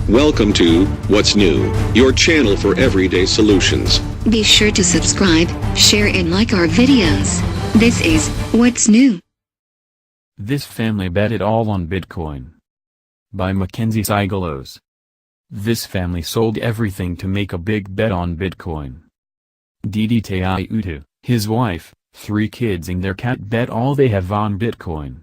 Welcome to What's New, your channel for everyday solutions. Be sure to subscribe, share and like our videos. This is What's New. This family bet it all on Bitcoin. By MacKenzie Sigalos. This family sold everything to make a big bet on Bitcoin. Didi Taihuttu, his wife, 3 kids and their cat bet all they have on Bitcoin.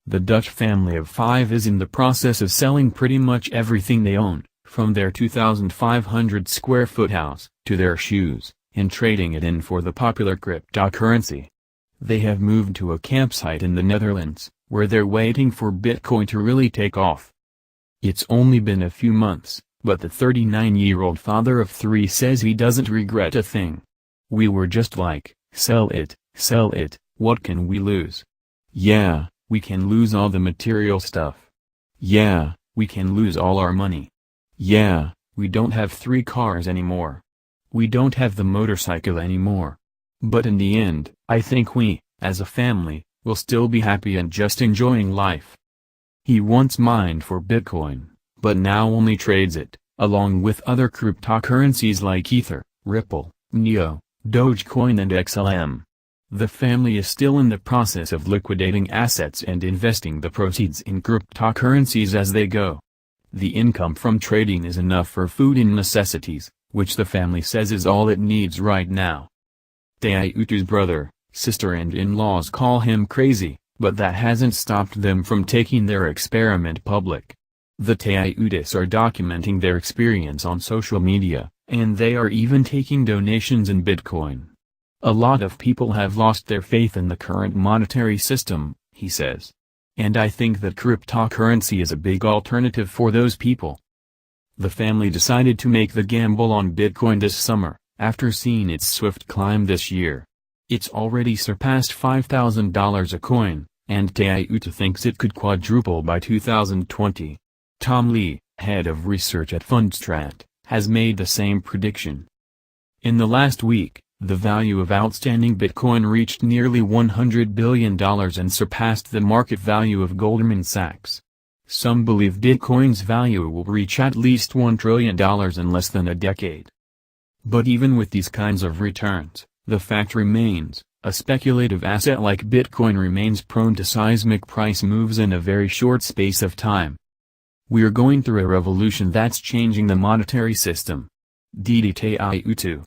The Dutch family of 5 is in the process of selling pretty much everything they own, from their 2,500 square foot house, to their shoes, and trading it in for the popular cryptocurrency. They have moved to a campsite in the Netherlands, where they're waiting for Bitcoin to really take off. It's only been a few months, but the 39-year-old father of 3 says he doesn't regret a thing. We were just like, sell it, what can we lose? Yeah, we can lose all the material stuff. Yeah, we can lose all our money. Yeah, we don't have 3 cars anymore. We don't have the motorcycle anymore. But in the end, I think we, as a family, will still be happy and just enjoying life. He once mined for Bitcoin, but now only trades it, along with other cryptocurrencies like Ether, Ripple, Neo, Dogecoin and XLM. The family is still in the process of liquidating assets and investing the proceeds in cryptocurrencies as they go. The income from trading is enough for food and necessities, which the family says is all it needs right now. Taihuttu's brother, sister and in-laws call him crazy, but that hasn't stopped them from taking their experiment public. The Taihuttus are documenting their experience on social media, and they are even taking donations in Bitcoin. A lot of people have lost their faith in the current monetary system, he says. And I think that cryptocurrency is a big alternative for those people. The family decided to make the gamble on Bitcoin this summer, after seeing its swift climb this year. It's already surpassed $5,000 a coin, and Taihuttu thinks it could quadruple by 2020. Tom Lee, head of research at Fundstrat, has made the same prediction. In the last week, the value of outstanding Bitcoin reached nearly $100 billion and surpassed the market value of Goldman Sachs. Some believe Bitcoin's value will reach at least $1 trillion in less than a decade. But even with these kinds of returns, the fact remains, a speculative asset like Bitcoin remains prone to seismic price moves in a very short space of time. We're going through a revolution that's changing the monetary system. Didi Taihuttu.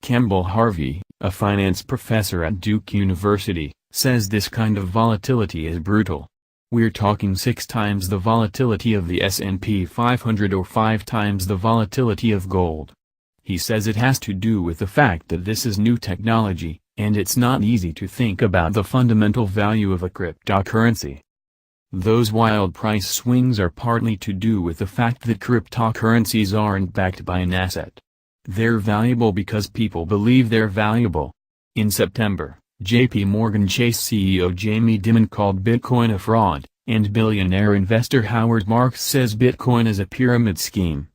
Campbell Harvey, a finance professor at Duke University, says this kind of volatility is brutal. We're talking 6 times the volatility of the S&P 500 or 5 times the volatility of gold. He says it has to do with the fact that this is new technology, and it's not easy to think about the fundamental value of a cryptocurrency. Those wild price swings are partly to do with the fact that cryptocurrencies aren't backed by an asset. They're valuable because people believe they're valuable. In September, J.P. Morgan Chase CEO Jamie Dimon called Bitcoin a fraud, and billionaire investor Howard Marks says Bitcoin is a pyramid scheme.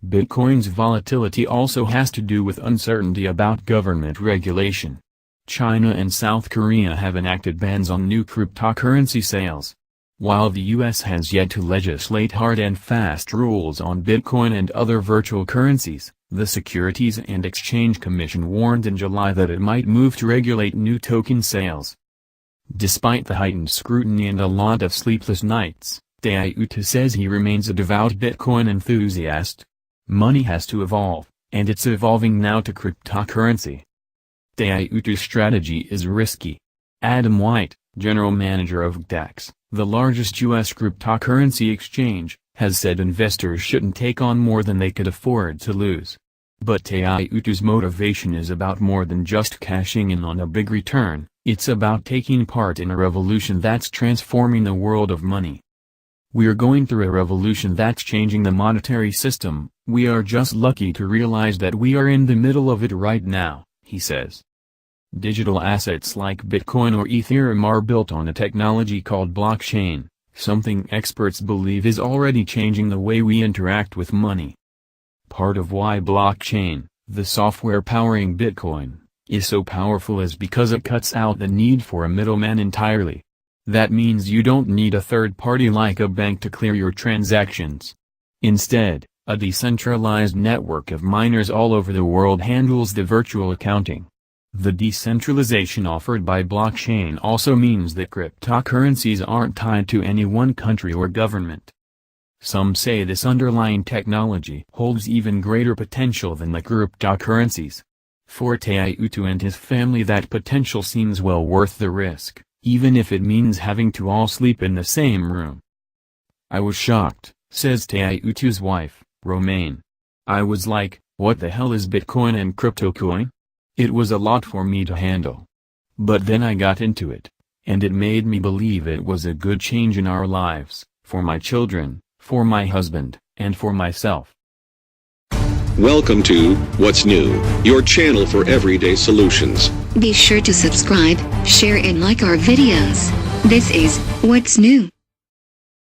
Bitcoin's volatility also has to do with uncertainty about government regulation. China and South Korea have enacted bans on new cryptocurrency sales. While the U.S. has yet to legislate hard and fast rules on Bitcoin and other virtual currencies, the Securities and Exchange Commission warned in July that it might move to regulate new token sales. Despite the heightened scrutiny and a lot of sleepless nights, Taihuttu says he remains a devout Bitcoin enthusiast. Money has to evolve, and it's evolving now to cryptocurrency. Taihuttu's strategy is risky. Adam White, general manager of GTAX, the largest U.S. cryptocurrency exchange, has said investors shouldn't take on more than they could afford to lose. But Taihuttu's motivation is about more than just cashing in on a big return, it's about taking part in a revolution that's transforming the world of money. We're going through a revolution that's changing the monetary system, we are just lucky to realize that we are in the middle of it right now, he says. Digital assets like Bitcoin or Ethereum are built on a technology called blockchain, something experts believe is already changing the way we interact with money. Part of why blockchain, the software powering Bitcoin, is so powerful is because it cuts out the need for a middleman entirely. That means you don't need a third party like a bank to clear your transactions. Instead, a decentralized network of miners all over the world handles the virtual accounting. The decentralization offered by blockchain also means that cryptocurrencies aren't tied to any one country or government. Some say this underlying technology holds even greater potential than the cryptocurrencies. For Taihuttu and his family, that potential seems well worth the risk, even if it means having to all sleep in the same room. "I was shocked," says Taihuttu's wife, Romaine. "I was like, what the hell is Bitcoin and CryptoCoin? It was a lot for me to handle. But then I got into it, and it made me believe it was a good change in our lives, for my children, for my husband, and for myself." Welcome to What's New, your channel for everyday solutions. Be sure to subscribe, share and like our videos. This is What's New.